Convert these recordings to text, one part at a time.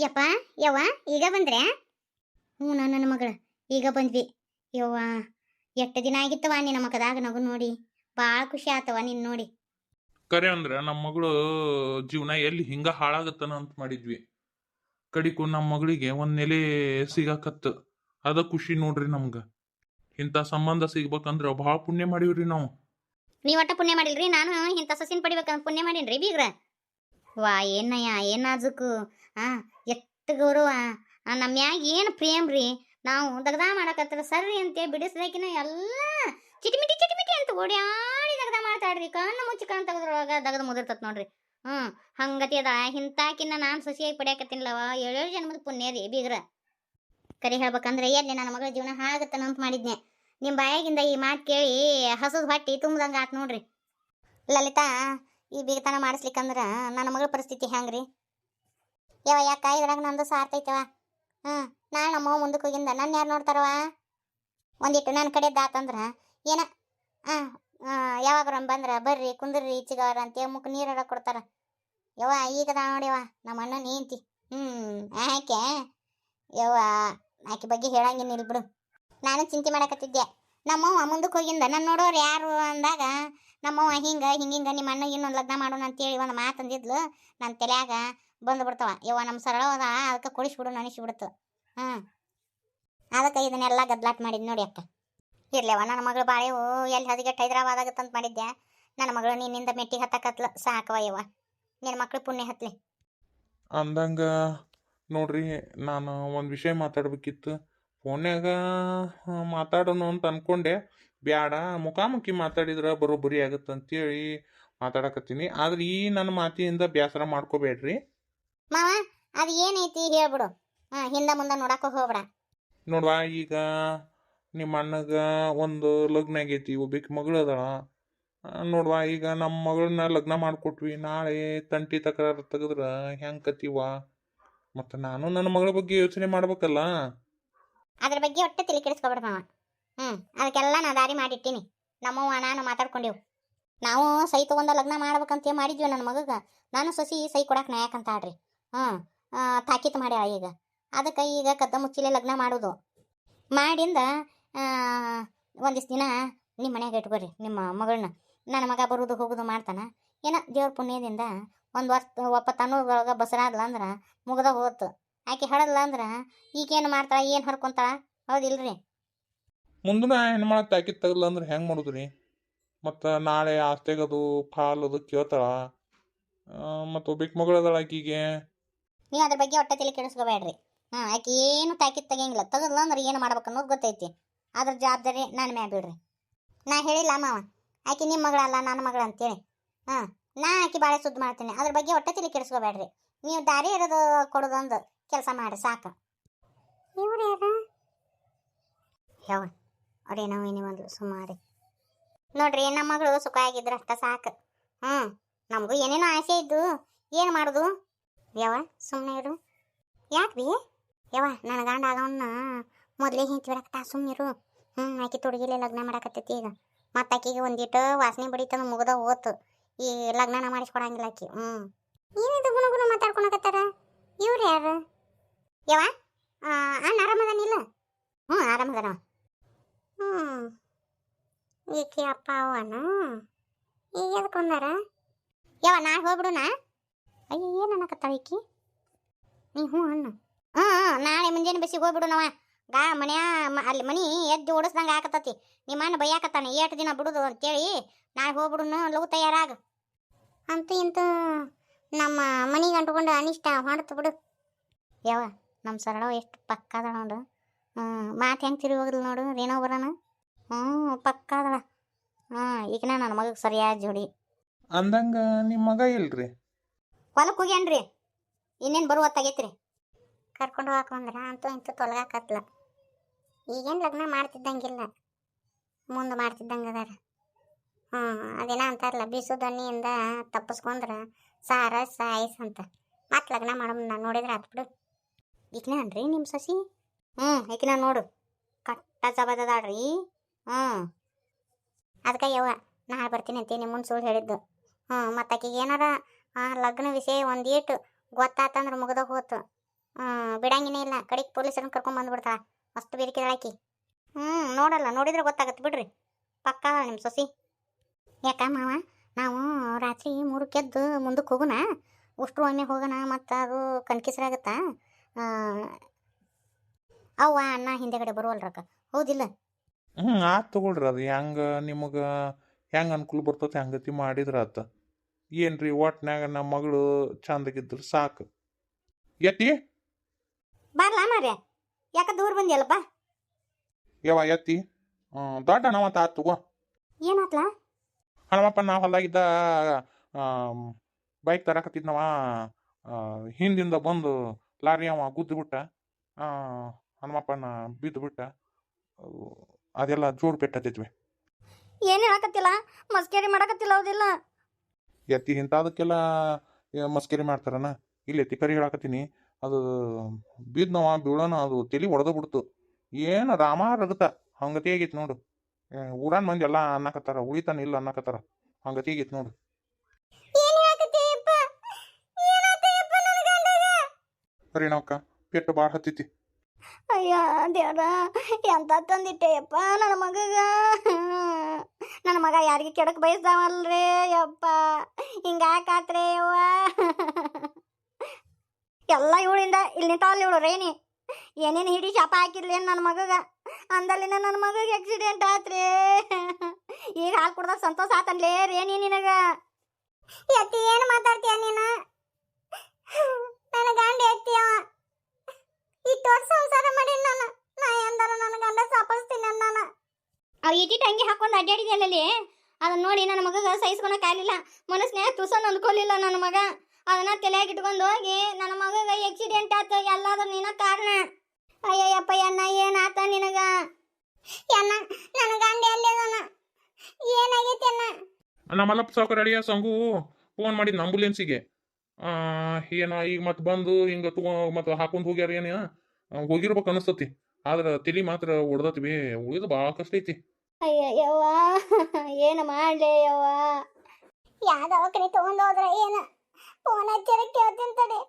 ಯಪ್ಪ ಯವ್ವ ಈಗ ಬಂದ್ರೆ? ಹ್ಞೂ ನನ್ನ ಮಗಳ ಈಗ ಬಂದ್ವಿ. ಯವ್ವ ಎಷ್ಟು ದಿನ ಆಗಿತ್ತವ ನಿನ್ನ ಮಕದಾಗ ನಗು ನೋಡಿ. ಭಾಳ ಖುಷಿ ಆತವ ನಿನ್ ನೋಡಿ. ಕರೆ ಅಂದ್ರೆ ನಮ್ಮ ಮಗಳು ಜೀವನ ಎಲ್ಲಿ ಹಿಂಗ ಹಾಳಾಗತ್ತನ ಅಂತ ಮಾಡಿದ್ವಿ. ಕಡಿಕು ನಮ್ಮ ಮಗಳಿಗೆ ಒಂದ್ ನೆಲೆ ಸಿಗಾಕತ್ತ. ಅದ ಖುಷಿ ನೋಡ್ರಿ ನಮ್ಗ. ಇಂಥ ಸಂಬಂಧ ಸಿಗ್ಬೇಕಂದ್ರ ಭಾಳ ಪುಣ್ಯ ಮಾಡೀವ್ರಿ ನಾವು. ನೀವ್ ಒಟ್ಟ ಪುಣ್ಯ ಮಾಡಿಲ್ರಿ, ನಾನು ಇಂಥ ಸೊಸಿನ ಪಡಿಬೇಕಂತ ಪುಣ್ಯ ಮಾಡೀನ್ರಿ ಬೀಗ್ರ. ವಾ ಏನಯ್ಯ ಏನ್ ನಾಜುಕು. ಆ ಎಷ್ಟು ಗೌರವ. ನಮ್ಮ ಮ್ಯಾಗ ಏನು ಪ್ರೇಮ್ ರೀ. ನಾವು ದಗದ ಮಾಡಕತ್ರ ಸರ್ರಿ ಅಂತ ಬಿಡಿಸ್ದಾಕಿನ ಎಲ್ಲ ಚಿಟಿಮಿಟಿ ಚಿಟಿಮಿಟಿ ಅಂತ ಓಡ್ಯಾಡಿ ದಗದ ಮಾಡ್ತಾಡ್ರಿ. ಕಣ್ಣು ಮುಚ್ಚಿ ಕಣ್ಣು ತೆಗೆದ್ರೊಳಗ ದಗದ ಮುದಿರ್ತತ್ ನೋಡ್ರಿ. ಹಂಗತಿ ಅದ. ಇಂತಾಕಿನ್ನ ನಾನು ಸೊಸಿಯಾಗಿ ಪಡ್ಯಾಕತ್ತೀನಿಲ್ಲವ. 7 ಜನ್ಮದ ಪುಣ್ಯ ರೀ ಬೀಗ್ರ. ಕರೆ ಹೇಳ್ಬೇಕಂದ್ರೆ ಎಲ್ಲಿ ನನ್ನ ಮಗಳ ಜೀವನ ಹಾಳಾಗತ್ತನ ಅಂತ ಮಾಡಿದ್ನೆ. ನಿಮ್ಮ ಬಾಯಾಗಿಂದ ಈ ಮಾತು ಕೇಳಿ ಹಸದ್ ಹೊಟ್ಟಿ ತುಂಬದಂಗ ಆತ್ ನೋಡ್ರಿ. ಲಲಿತಾ, ಈ ಬೀಗತನ ಮಾಡಿಸ್ಲಿಕ್ಕಂದ್ರ ನನ್ನ ಮಗಳ ಪರಿಸ್ಥಿತಿ ಹೆಂಗ್ರಿ? ಯಾಕ ಇದ್ರಾಗ ನಂದು ಸಾರ್ತೈತವ. ನಾಳೆ ನಮ್ಮವ್ವ ಮುಂದಕ್ಕೆ ಹೋಗಿಂದ ನನ್ನ ಯಾರು ನೋಡ್ತಾರವ? ಒಂದಿಟ್ಟು ನನ್ನ ಕಡೆದಾತಂದ್ರ ಏನ ಯಾವಾಗ್ರ ಬಂದ್ರ ಬರ್ರಿ ಕುಂದ್ರಿ ಚಿಗವ್ರ ಅಂತೇಳಿ ಮುಖ ನೀರ ಕೊಡ್ತಾರ. ಯವ್ವ ಈಗದ ನೋಡ್ಯವ ನಮ್ಮ ಅಣ್ಣ ನೀಂತಿ. ಆಕೆ ಯವ್ವ ಆಕೆ ಬಗ್ಗೆ ಹೇಳಂಗಿಲ್ಲ ಬಿಡು. ನಾನು ಚಿಂತೆ ಮಾಡಕತ್ತಿದ್ದೆ. ನಮ್ಮವ್ವ ಮುಂದಕ್ಕೆ ಹೋಗಿಂದ ನನ್ನ ನೋಡೋರು ಯಾರು ಅಂದಾಗ ನಮ್ಮವ್ವ ಹಿಂಗ ನಿಮ್ಮ ಅಣ್ಣ ಇನ್ನೊಂದು ಲಗ್ನ ಮಾಡೋಣ ಅಂತೇಳಿ ಒಂದು ಮಾತಂದಿದ್ಲು. ನನ್ನ ತಲೆಯಾಗ ಬಂದು ಬಿಡ್ತಾವ. ಯವ್ವ ನಮ್ಮ ಸರಳವಾದ ಅದಕ್ಕೆ ಕೊಡಿಸ್ಬಿಡು ಅನಿಸ್ಬಿಡ್ತು. ಅದಕ್ಕೆ ಇದನ್ನೆಲ್ಲ ಗದ್ಲಾಟ್ ಮಾಡಿದ್ ನೋಡಿ ಅಕ್ಕ. ಇರ್ಲೇವ ನನ್ನ ಮಗಳು ಬಾಳೆವು ಎಲ್ಲಿ ಹದಿಗೆಟ್ಟು ಹೈದ್ರಾಬಾದಾಗತ್ತಂತ ಮಾಡಿದ್ದೆ. ನನ್ನ ಮಗಳು ನಿನ್ನಿಂದ ಮೆಟ್ಟಿಗೆ ಹತ್ತಕತ್ಲ ಸಾಕವ ಯವ್ವ. ನಿನ್ನ ಮಕ್ಳು ಪುಣ್ಯ ಹತ್ಲಿ ಅಂದಂಗ ನೋಡ್ರಿ, ನಾನು ಒಂದು ವಿಷಯ ಮಾತಾಡ್ಬೇಕಿತ್ತು. ಫೋನ್ಯಾಗ ಮಾತಾಡೋಣ ಅಂತ ಅನ್ಕೊಂಡೆ. ಬ್ಯಾಡ, ಮುಖಾಮುಖಿ ಮಾತಾಡಿದ್ರೆ ಬರೋಬ್ಬರಿ ಆಗತ್ತಂತೇಳಿ ಮಾತಾಡಕತ್ತೀನಿ. ಆದ್ರೆ ಈ ನನ್ನ ಮಾತಿನಿಂದ ಬೇಸರ ಮಾಡ್ಕೋಬೇಡ್ರಿ ಮಾವ. ಅದು ಏನೈತಿ ಹೇಳ್ಬಿಡು. ಹಿಂದ ಮುಂದೆ ನೋಡಕ್ಕೆ ಹೋಗ್ಬೇಡ. ನೋಡ್ವಾ, ಈಗ ನಿಮ್ಮ ಅಣ್ಣಗ ಒಂದು ಲಗ್ನ ಆಗೈತಿ. ಒಬ್ಬಾಕಿ ಮಗಳು ಅದಾಳ. ನೋಡ್ವಾ, ಈಗ ನಮ್ಮ ಮಗಳನ್ನ ಲಗ್ನ ಮಾಡಿಕೊಟ್ವಿ. ನಾಳೆ ತಂಟಿ ತಕರಾರು ತೆಗೆದ್ರೆ ಹೆಂಗೆ ಕತ್ತೀವ? ಮತ್ತು ನಾನು ನನ್ನ ಮಗಳ ಬಗ್ಗೆ ಯೋಚನೆ ಮಾಡ್ಬೇಕಲ್ಲ. ಅದ್ರ ಬಗ್ಗೆ ಒಟ್ಟೆ ತಲೆ ಕೆಡಿಸ್ಕೊಬೇಡ ಮಾವ. ಅದಕ್ಕೆಲ್ಲ ನಾ ದಾರಿ ಮಾಡಿಟ್ಟಿನಿ. ನಮ್ಮವ್ವ ನಾನು ಮಾತಾಡ್ಕೊಂಡೇವು. ನಾವು ಸೈ ತಗೊಂಡ ಲಗ್ನ ಮಾಡ್ಬೇಕಂತ ಮಾಡಿದ್ವಿ ನನ್ನ ಮಗಗೆ. ನಾನು ಸೊಸಿ ಸೈ ಕೊಡಕ್ಕೆ ನಾಯಕಂತ ಆಡ್ರಿ. ತಾಕೀತು ಮಾಡ್ಯಾಳ ಈಗ. ಅದಕ್ಕೆ ಈಗ ಕದ್ದ ಮುಚ್ಚಿಲೆ ಲಗ್ನ ಮಾಡೋದು ಮಾಡಿಂದ ಒಂದಿಷ್ಟು ದಿನ ನಿಮ್ಮ ಮನ್ಯಾಗ ಇಟ್ಕೊರಿ ನಿಮ್ಮ ಮಗಳನ್ನ. ನನ್ನ ಮಗ ಬರೋದು ಹೋಗೋದು ಮಾಡ್ತಾನೆ. ಏನೋ ದೇವ್ರ ಪುಣ್ಯದಿಂದ ಒಂದು ವರ್ಷ ಒಪ್ಪತ್ತನ್ನೂರೊಳಗೆ ಬಸರಾದ್ಲ ಅಂದ್ರೆ ಮುಗ್ದ ಹೋತು. ಆಕೆ ಹಡದ್ಲ ಅಂದ್ರೆ ಈಗೇನು ಮಾಡ್ತಾಳ, ಏನು ಹರ್ಕೊಂತಾಳ? ಹೌದಿಲ್ರಿ? ಮುಂದಿನ ಹೆಣ್ಮಳ ತಾಕೀತು ತಗಲ್ಲ ಅಂದ್ರೆ ಹೆಂಗೆ ಮಾಡೋದ್ರಿ? ಮತ್ತು ನಾಳೆ ಆಸ್ತೆಗದು ಪಾಲದು ಕೇಳ್ತಾಳ. ಮತ್ತು ಒಬ್ಬಾಕಿ ಮಗಳು ಅದಾಳ ಆಕಿಗೆ. ನೀವು ಅದ್ರ ಬಗ್ಗೆ ಒಟ್ಟೆ ತಲೆ ಕೆಡಿಸ್ಕೋಬೇಡ್ರಿ. ಆಕೆ ಏನು ತಾಕೀತು ತೆಗಿಯಂಗಿಲ್ಲ. ತಗದ್ಲ ಅಂದ್ರೆ ಏನು ಮಾಡ್ಬೇಕು ಅನ್ನೋದು ಗೊತ್ತೈತಿ. ಅದ್ರ ಜವಾಬ್ದಾರಿ ನನ್ನ ಮ್ಯಾಗ ಬಿಡ್ರಿ. ನಾ ಹೇಳಿಲ್ಲ ಮಾವ ಆಕೆ ನಿಮ್ಮ ಮಗಳಲ್ಲ ನನ್ನ ಮಗಳು ಅಂತೇಳಿ. ನಾ ಆಕೆ ಭಾಳ ಸುದ್ದಿ ಮಾಡ್ತೀನಿ. ಅದ್ರ ಬಗ್ಗೆ ಒಟ್ಟೆ ತಲೆ ಕೆಡಿಸ್ಕೋಬೇಡ್ರಿ. ನೀವು ದಾರಿ ಇರೋದು ಕೊಡೋದೊಂದು ಕೆಲಸ ಮಾಡಿ ಸಾಕು. ಇವ್ರು ಯಾರು? ಯಾವ ಅವ್ರೇನೋ ಏನೇ ಒಂದು ಸುಮಾರಿ ನೋಡ್ರಿ. ನಮ್ಮ ಮಗಳು ಸುಖ ಆಗಿದ್ರೆ ಅಷ್ಟ ಸಾಕು. ನಮಗೂ ಏನೇನೋ ಆಸೆ ಇದ್ದು ಏನು ಮಾಡೋದು? ಯಾವ ಸುಮ್ಮನೆ ಇರು. ಯಾಕ್ರಿ ಯವ್ವ ನನ್ನ ಗಂಡ ಆಗವನ್ನ ಮೊದಲೇ ಹಿಂತಿ ಬರಕತ್ತ. ಸುಮ್ಮನಿರು. ಆಕೆ ತೊಡಗಿಲೆ ಲಗ್ನ ಮಾಡಕತ್ತೈತಿ ಈಗ. ಮತ್ತು ಆಕೆಗೆ ಒಂದಿಟ್ಟು ವಾಸನೆ ಬಡಿತಂದು ಮುಗ್ದ ಹೋತು. ಈ ಲಗ್ನನ ಮಾಡಿಸ್ಕೊಡಂಗಿಲ್ಲ ಆಕಿ. ಏನಿದು ಗುಣಗುಣ ಮಾತಾಡ್ಕೊಳಕತ್ತಾರ? ಇವ್ರು ಯಾರು? ಯವ್ವ ಅಣ್ಣ ಆರಾಮದಾನಿಲ್ಲ? ಆರಾಮದಾನವ. ಈಕೆ ಅಪ್ಪ ಅವನ ಈಗ ಎದ್ಕೊಂಡಾರ? ಯವ್ವ ನಾಳೆ ಹೋಗ್ಬಿಡುನಾ? ಅಯ್ಯ ಏನು ಅನ್ನಕತ್ತಾಳ ಈಕಿ? ನೀ ಅಣ್ಣ ನಾಳೆ ಮುಂಜಾನೆ ಬಸ್ಸಿಗೆ ಹೋಗ್ಬಿಡುನವ. ಮನ್ಯಾ ಅಲ್ಲಿ ಮನಿ ಎದ್ದು ಓಡಿಸ್ದಂಗೆ ಆಕತ್ತತಿ. ನಿಮ್ಮ ಅಣ್ಣ ಬೈಯಾಕತ್ತಾನೆ 8 ದಿನ ಬಿಡುದು ಅಂತೇಳಿ. ನಾಳೆ ಹೋಗ್ಬಿಡುನು ಲಘು ತಯಾರಾಗ. ಅಂತೂ ಇಂತೂ ನಮ್ಮ ಮನಿಗೆ ಅಂಟ್ಕೊಂಡು ಅನಿಷ್ಟ ಮಾಡ್ತು ಬಿಡು. ಯಾವ ನಮ್ಮ ಸರಳ ಎಷ್ಟು ಪಕ್ಕ ಅದ ನೋಡು. ಮಾತು ಹೆಂಗೆ ತಿರುಗಿ ಹೋಗಿಲ್ಲ ನೋಡು. ರೇಣೋ ಬರೋಣ. ಪಕ್ಕ ಅದಳ. ಈಗ ನನ್ನ ಮಗಗೆ ಸರಿಯಾದ ಜೋಡಿ. ಅಂದಂಗ ನಿಮ್ಮ ಮಗ ಇಲ್ರಿ? ಹೊಲಕ್ಕೆ ಹೋಗ್ಯಾನ್ರಿ. ಇನ್ನೇನು ಬರುವತ್ತಾಗೈತ್ರಿ. ಕರ್ಕೊಂಡು ಹೋಗಕ್ಕೆ ಬಂದ್ರ ಅಂತೂ ಇಂತೂ ತೊಲಗಾಕತ್ಲ. ಈಗೇನು ಲಗ್ನ ಮಾಡ್ತಿದ್ದಂಗಿಲ್ಲ, ಮುಂದೆ ಮಾಡ್ತಿದ್ದಂಗೆ ಅದಾರ. ಅದೇನ ಅಂತಾರಲ್ಲ, ಬೀಸು ದಣ್ಣಿಯಿಂದ ತಪ್ಪಿಸ್ಕೊಂಡ್ರೆ ಸಾಯಸ್ ಅಂತ. ಮತ್ತೆ ಲಗ್ನ ಮಾಡೋದು ನಾನು ನೋಡಿದ್ರೆ ಆತ್ ಬಿಡು. ಈಗಿನ ಅನ್ರಿ ನಿಮ್ಮ ಸಸಿ? ಈಗಿನ ನೋಡು ಕಟ್ಟ ಜಬದದಾಳ್ರಿ. ಅದಕ್ಕೆ ಯವ್ವ ನಾಳೆ ಬರ್ತೀನಿ ಅಂತ ನಿಮ್ಮ ಮುಂದೆ ಸುಳ್ಳು ಹೇಳಿದ್ದು. ಮತ್ತು ಆಕೆಗೆ ಏನಾರ ಲಗ್ನ ವಿಷಯ ಒಂದೀಟು ಗೊತ್ತಾತಂದ್ರೆ ಮುಗ್ದ ಹೋತು. ಬಿಡಂಗಿನೇ ಇಲ್ಲ, ಕಡೆಗೆ ಪೊಲೀಸರನ್ನ ಕರ್ಕೊಂಡ್ ಬಂದ್ಬಿಡ್ತಾಳ. ಅಷ್ಟು ಬೇರಿಕೆದಾಳಾಕಿ. ನೋಡಲ್ಲ, ನೋಡಿದ್ರೆ ಗೊತ್ತಾಗತ್ತೆ ಬಿಡ್ರಿ. ಪಕ್ಕ ನಿಮ್ಮ ಸೊಸಿ. ಯಾಕ ಮಾವ, ನಾವು ರಾತ್ರಿ 3ಕ್ಕೆ ಎದ್ದು ಮುಂದಕ್ಕೆ ಹೋಗೋಣ, ಅಷ್ಟ್ರು ಒಮ್ಮೆ ಹೋಗೋಣ, ಮತ್ತು ಅದು ಕನ್ಕಿಸ್ರಾಗತ್ತಾ. ಅವ್ವ ಅಣ್ಣ ಹಿಂದೆಗಡೆ ಬರುವಲ್ರಕ್ಕ, ಹೌದಿಲ್ಲ? ಆತು ತಗೊಳ್ರಿ, ಅದು ಹೆಂಗೆ ನಿಮಗೆ ಹೆಂಗೆ ಅನುಕೂಲ ಬರ್ತೈತೆ ಹಂಗತಿ ಮಾಡಿದ್ರ ಆತ. ಏನ್ರಿ ಒಟ್ನ್ಯಾಗ ನಮ್ಮ ಮಗಳು ಚಂದಗಿದ್ರೆ ಸಾಕು. ಎತ್ತಿ ಬರ್ಲಾ ಮಾರ್ಯ, ಯಾಕ ದೂರ ಬಂದಿಯಲ್ಲಪ್ಪ? ಎತ್ತಿ ದೊಡ್ಡ ಹಣಮಂತ ಆತು ತಗೋ. ಏನಾತ್ಲಾ? ಹಣಮಪ್ಪ ನಾವು ಹೊಲ್ದಾಗಿದ್ದ ಬೈಕ್ ತರಕತ್ತಿದ್ನವ, ಹಿಂದಿಂದ ಬಂದು ಲಾರಿ ಅವ ಗುದ್ದು ಬಿಟ್ಟ, ಹನುಮಪ್ಪನ ಬಿದ್ದು ಬಿಟ್ಟ. ಅದೆಲ್ಲ ಜೋಡು ಪೆಟ್ಟತ್ತಿದ್ವಿ. ಏನು ಹೇಳಕತ್ತಿಲ್ಲ, ಮಸ್ಕೇರಿ ಮಾಡಕತ್ತಿಲ್ಲ, ಹೌದಿಲ್ಲ? ಎತ್ತಿ ಇಂಥದಕ್ಕೆಲ್ಲ ಮಸ್ಕರಿ ಮಾಡ್ತಾರನ? ಇಲ್ಲಿ ಎತ್ತಿ ಕರಿ ಹೇಳಕತ್ತೀನಿ, ಅದು ಬಿದ್ದನವ ಬೀಳೋಣ, ಅದು ತಲೆ ಹೊಡೆದು ಬಿಡ್ತು. ಏನು ರಾಮ ರಗತ ಹಂಗತಿ ಆಗೈತಿ ನೋಡು. ಊರಾನ್ ಮಂದಿ ಎಲ್ಲ ಅನ್ನಕತ್ತಾರ, ಉಳಿತಾನ ಇಲ್ಲ ಅನ್ನಕತ್ತಾರ, ಹಂಗತಿ ಆಗೈತಿ ನೋಡು. ಕರಿನವಕ್ಕ ಪೆಟ್ಟು ಭಾಳ ಹತ್ತೈತಿ. ಅಯ್ಯ ದೇವ್ರ, ಎಂತ ತಂದಿಟ್ಟೆಯಪ್ಪ ನನ್ನ ಮಗಗ. ನನ್ನ ಮಗ ಯಾರಿಗೆ ಕೆಡಕ್ ಬಯಸ್ದಾವಲ್ರಿ ಯಪ್ಪ, ಹಿಂಗಾಕಾತ್ರೆ ಯವ್ವ. ಎಲ್ಲ ಇವಳಿಂದ ಇಲ್ಲಿ ನಿಂತಾವಲ್ಲ ಇವಳು ರೇಣಿ. ಏನೇನು ಹಿಡಿ ಶಾಪ ಹಾಕಿರ್ಲಿ ನನ್ನ ಮಗಗ. ಅಂದಲ್ಲಿನ ನನ್ನ ಮಗಗೆ ಆಕ್ಸಿಡೆಂಟ್ ಆತ್ರಿ. ಈಗ ಹಾಲು ಕುಡ್ದಾಗ ಸಂತೋಷ ಆತನ್ಲೇ ರೇಣಿ ನಿನಗ. ಎತ್ತಿ ಏನು ಮಾತಾಡ್ತೀಯ ನೀನು? ನನ್ನ ಗಂಡ ಎತ್ತಿಯವ, ಇಟ್ಟು ವರ್ಷ ಸಂಸಾರ ಮಾಡಿ ನಾನು, ನಾ ಎಂದಾರ ನನ್ನ ಗಂಡ ಸಾಪಿಸ್ತೀನಿ ನಾನು. ಅವು ಇಟ್ಟಿಟ್ಟು ಹಂಗೆ ಹಾಕೊಂಡು ಅಡ್ಡಾಡಿದೆಯಲ್ಲಿ ಅದನ್ನ ನೋಡಿ ನನ್ನ ಮಗಗ ಸಹಿಸ್ಕೊಳಕ್ ಆಗಲಿಲ್ಲ, ಮನಸ್ನ್ಯಾಗ ತುಸನ್ ಅಂದ್ಕೊಲಿಲ್ಲ ನನ್ನ ಮಗ. ಅದನ್ನ ತಲೆಯಾಗ ಇಟ್ಕೊಂಡು ಹೋಗಿ ನನ್ನ ಮಗಗ ಆಕ್ಸಿಡೆಂಟ್ ಆತ, ಎಲ್ಲಾದ್ರೂ ನಿನ ಕಾರಣ. ಅಯ್ಯಯ್ಯಪ್ಪ ಅಣ್ಣ, ಏನಾತ ನಿನಗ? ಅಣ್ಣ ನನ್ನ ಗಂಡ ಎಲ್ಲಿದಾನ? ಏನಾಗೈತಿ ಅಣ್ಣ? ನಮ್ಮ ಮಲ್ಲಪ್ಪ ಸಾವುಕಾರ ಅಳಿಯ ಸಂಗು ಫೋನ್ ಮಾಡಿದ್ ಆಂಬುಲೆನ್ಸಿಗೆ. ಏನ ಈಗ ಮತ್ತೆ ಬಂದು ಹಿಂಗೆ ತಗೋ ಮತ್ತೆ ಹಾಕೊಂಡು ಹೋಗ್ಯಾರ, ಏನ ಹೋಗಿರ್ಬೇಕು ಅನಿಸ್ತತಿ. ಆದ್ರೆ ತಲೆ ಮಾತ್ರ ಹೊಡೆದತ್ವಿ, ಉಳಿದು ಭಾಳ ಕಷ್ಟ ಐತಿ. ಅಯ್ಯಯ್ಯವ್ವ, ಏನು ಮಾಡ್ಲಿ ಯವ್ವ? ಯಾವ್ದವ ಕಡೆ ತಗೊಂಡು ಹೋದ್ರೆ ಏನ? ಫೋನ್ ಹಚ್ಚಿರ ಕೇಳ್ತೀನಿ ತಡಿ.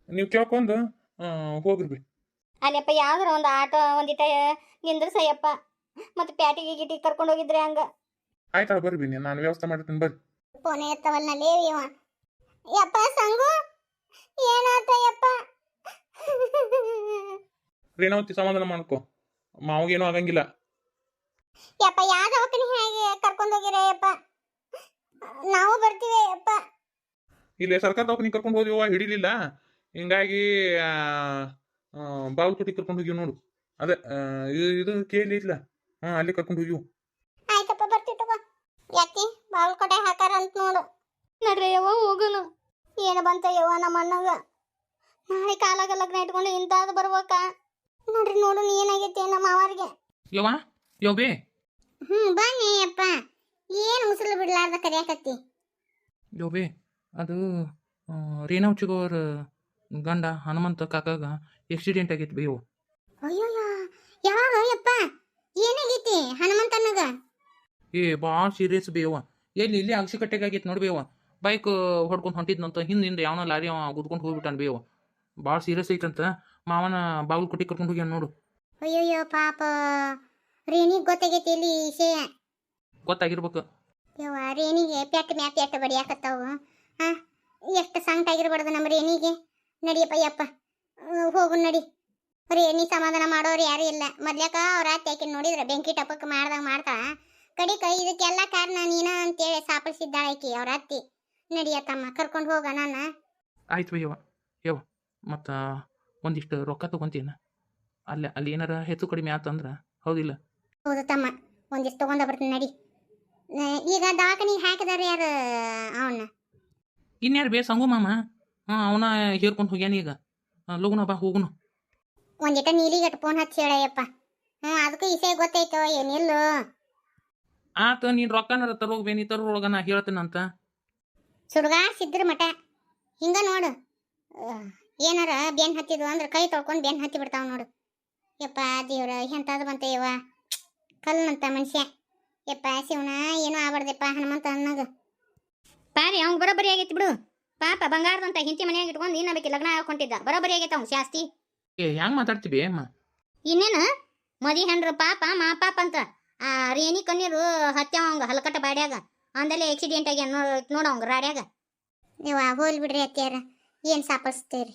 ನೀವು ಕೇಳ್ಕೊಂಡು ಹೋಗ್ರಿ. ಅಲ್ಲಪ್ಪ ಯಾವ್ದಾರ ಒಂದು ಆಟೋ ಒಂದಿಟ ನಿಂದ್ರಸಯ್ಯಪ್ಪ, ಮತ್ತೆ ಪ್ಯಾಟಿಗೆ ಗಿಟಿಗೆ ಕರ್ಕೊಂಡು ಹೋಗಿದ್ರೆ ಹಂಗ. ಆಯ್ತಾಳ ಬರ್ರಿ, ನಾನು ವ್ಯವಸ್ಥೆ ಮಾಡಿರ್ತೀನಿ ಬರ್ರಿ. ಫೋನ್ ಎತ್ತವಲ್ನಲ್ಲಿ ಇವ. ಯಪ್ಪ ಸಂಗು, ಏನಾತಯ್ಯಪ್ಪ? ರೇಣಾವತಿ ಸಮಾಧಾನ ಮಾಡ್ಕೊ, ಮಾವಗೇನೂ ಆಗಂಗಿಲ್ಲ. ಯಪ್ಪ ಯಾವ್ದು ಅವಕನಿ ಹೇಗೆ ಕರ್ಕೊಂಡು ಹೋಗಿರಯ್ಯಪ್ಪ? ನಾವು ಬರ್ತೀವಿ ಯಪ್ಪ. ಇಲ್ಲಿ ಸರ್ಕಾರ ದವಾಖಾನೆ ಕರ್ಕೊಂಡು ಹೋದಿವ, ಹಿಡಿಲಿಲ್ಲ, ಹಿಂಗಾಗಿ ಬಾಗಲಕೋಟೆ ಕರ್ಕೊಂಡು ಹೋಗಿವ್ ನೋಡು. ಅದೇ ಇದು ಕೇಳಿ ಇಲ್ಲ, ಅಲ್ಲಿ ಕರ್ಕೊಂಡು ಹೋಗಿವು. ಆಯ್ತಪ್ಪ, ಬರ್ತೀವಿ ತಗೋ. ಯಾಕೆ ಬಾಗಲಕೋಟೆ ಹಾಕಾರ ಅಂತ ನೋಡು. ನಡ್ರಿ ಯವ್ವ ಹೋಗುನು. ಏನು ಬಂತ ಯವ್ವ ನಮ್ಮ ಅಣ್ಣಗ? ನಾಳೆ ಕಾಲಾಗ ಲಗ್ನ ಇಟ್ಕೊಂಡು ಇಂತಾದ್ ಬರ್ಬೇಕ? ನಡ್ರಿ ನೋಡು ಏನಾಗೈತಿ ನಮ್ಮ ಮಾವಾರಿಗೆ. ಯವ್ವ ಯವ್ಬೇ. ಬನ್ನಿ ಅಪ್ಪ, ಏನು ಮುಸಲು ಬಿಡ್ಲಾರ್ದ ಕರಿಯಾಕತ್ತಿ? ಯವ್ಬೇ, ಅದು ರೇಣಾವಚಿಗೋರ ಗಂಡ ಹನುಮಂತ ಕಾಕಾಗ ಆಕ್ಸಿಡೆಂಟ್ ಆಗೈತಿ ಬೇವು. ಅಯ್ಯೋಯ್ಯ, ಯಾವಾಗ ಯಪ್ಪ? ಏನಾಗೈತಿ ಹನುಮಂತನಗ? ಭಾಳ ಸೀರಿಯಸ್ ಬೇವ. ಎಲ್ಲಿ ಇಲ್ಲಿ ಅಗಸಿಕಟ್ಟೆಗೆ ಆಗೈತಿ ನೋಡಿ ಬೇವ. ಬೈಕ್ ಹೊಡ್ಕೊಂಡು ಹೊಂಟಿದ್ನಂತ, ಹಿಂದಿಂದ ಯಾವನ ಲಾರಿ ಅವ ಗುದ್ಕೊಂಡು ಹೋಗ್ಬಿಟ್ಟಾನ ಬೇವ. ಭಾಳ ಸೀರಿಯಸ್ ಐತಂತ. ಮಾವನ ಬಾಗಲಕೋಟೆ ಕರ್ಕೊಂಡು ಹೋಗ್ಯಾನ ನೋಡು. ಅಯ್ಯೋಯ್ಯೋ ಪಾಪ, ರೇಣಿಗೆ ಗೊತ್ತಾಗೈತಿ ಇಲ್ಲಿ ವಿಷಯ. ಗೊತ್ತಾಗಿರ್ಬೇಕು ಯವ್ವ, ರೇಣಿಗೆ ಪ್ಯಾಟ್ ಬಡಿಯಾಕತ್ತಾವು. ಎಷ್ಟು ಸಂಕಟ ಆಗಿರ್ಬಾರ್ದು ನಮ್ಮ ರೇಣಿಗೆ. ನಡಿಯಪ್ಪ ಯಪ್ಪ, ಹೋಗು ನಡಿ. ರೇಣಿ ಸಮಾಧಾನ ಮಾಡೋರು ಯಾರು ಇಲ್ಲ. ಮೊದ್ಲಾಕ ಅವ್ರ ಅತ್ತೆ ನೋಡಿದ್ರೆ ಬೆಂಕಿ ಟಪಕ್ ಮಾಡ್ತಾಳ. ಕಡಿಕ ಇದಕ್ಕೆಲ್ಲ ಕಾರಣ ನೀನ ಅಂತೇಳಿ ಸಾಪಿಸಿದ್ದಾಳ ಆಕಿ ಅವ್ರ ಅತ್ತಿ. ನಡಿಯತ್ತಮ್ಮ, ಕರ್ಕೊಂಡು ಹೋಗ ನಾನು. ಆಯ್ತು ಯವ್ವ ಮತ್ತು ಒಂದಿಷ್ಟು ರೊಕ್ಕ ತೊಗೊಂತೀನ. ಅಲ್ಲಿ ಏನಾರ ಹೆಚ್ಚು ಕಡಿಮೆ ಆತಂದ್ರೆ, ಹೌದಿಲ್ಲ? ಹೌದು ತಮ್ಮ, ಒಂದಿಷ್ಟು ತೊಗೊಂಡ ಬರ್ತೀನಿ ನಡಿ. ಈಗ ದವಾಖಾನಿಗೆ ಹಾಕಿದಾರೆ ಯಾರು ಅವನ್ನ? ಇನ್ಯಾರು ಬೇ ಸಂಗು ಮಾಮ. ಅವನ ಹೇರ್ಕೊಂಡು ಹೋಗ್ಯಾನ ಈಗ. ಲಗುನ ಬಾ ಹೋಗುನು. ಒಂದಿಟ ನೀಲಿಗಟ್ಟು ಫೋನ್ ಹಚ್ಚಿ ಹೇಳಯ್ಯಪ್ಪ. ಅದಕ್ಕೂ ವಿಷಯ ಗೊತ್ತೈತೋ ಏನಿಲ್ಲೋ? ಆತ ನೀನು ರೊಕ್ಕನಾರ ತರೋಗ್ಬೇ, ನೀ ತರೋಳಗ ನಾ ಹೇಳ್ತೇನಂತ. ಸುಡ್ಗಾಡ್ಸಿದ್ರ ಮಠ ಹಿಂಗ ನೋಡು. ಏನಾರ ಬೆನ್ ಹತ್ತಿದ್ವು ಅಂದ್ರೆ ಕೈ ತೊಳ್ಕೊಂಡು ಬೆನ್ ಹತ್ತಿ ಬಿಡ್ತಾವ ನೋಡು. ಯಪ್ಪ ದೇವ್ರ, ಎಂತಾದ್ರು ಬಂತ ಯವ್ವ, ಕಲ್ಲಂತ ಮನುಷ್ಯ. ಯಪ್ಪ ಶಿವನ, ಏನೂ ಆಗ್ಬಾರ್ದಪ್ಪ ಹನುಮಂತ ಅನ್ನೋದು. ಪಾರಿ ಅವ್ನು ಬರೋಬ್ಬರಿ ಆಗೈತಿ ಬಿಡು. ಪಾಪ ಬಂಗಾರದಂತ ಹಿಂತಿ ಮನೆಯಾಗ ಇಟ್ಕೊಂಡು ಇನ್ನಬೇಕಿ ಲಗ್ನ ಹಾಕೊಂಡಿದ್ದ ಬರೋಬ್ಬರಿ ಆಗೈತೆ ಅವ್ನು ಶಾಸ್ತಿ. ಹೆಂಗ್ ಮಾತಾಡ್ತೀವಿ ಅಮ್ಮ? ಇನ್ನೇನು ಮದಿ ಹೆಂಡ್ರು ಪಾಪ ಮಾ ಪಾಪ ಅಂತ ಆ ರೇಣಿ ಕಣ್ಣೀರು ಹತ್ಯಾವ ಅವಂಗ ಹಲಕಟ್ಟ ಬಾಡ್ಯಾಗ ಅಂದಲೇ ಆಕ್ಸಿಡೆಂಟ್ ಆಗಿ ನೋಡವಂಗ ರಾಡ್ಯಾಗ. ನೀವು ಹೋಲ್ ಬಿಡ್ರಿ ಅತ್ಯಾರ ಏನು ಸಾಪಡಿಸ್ತೇರಿ.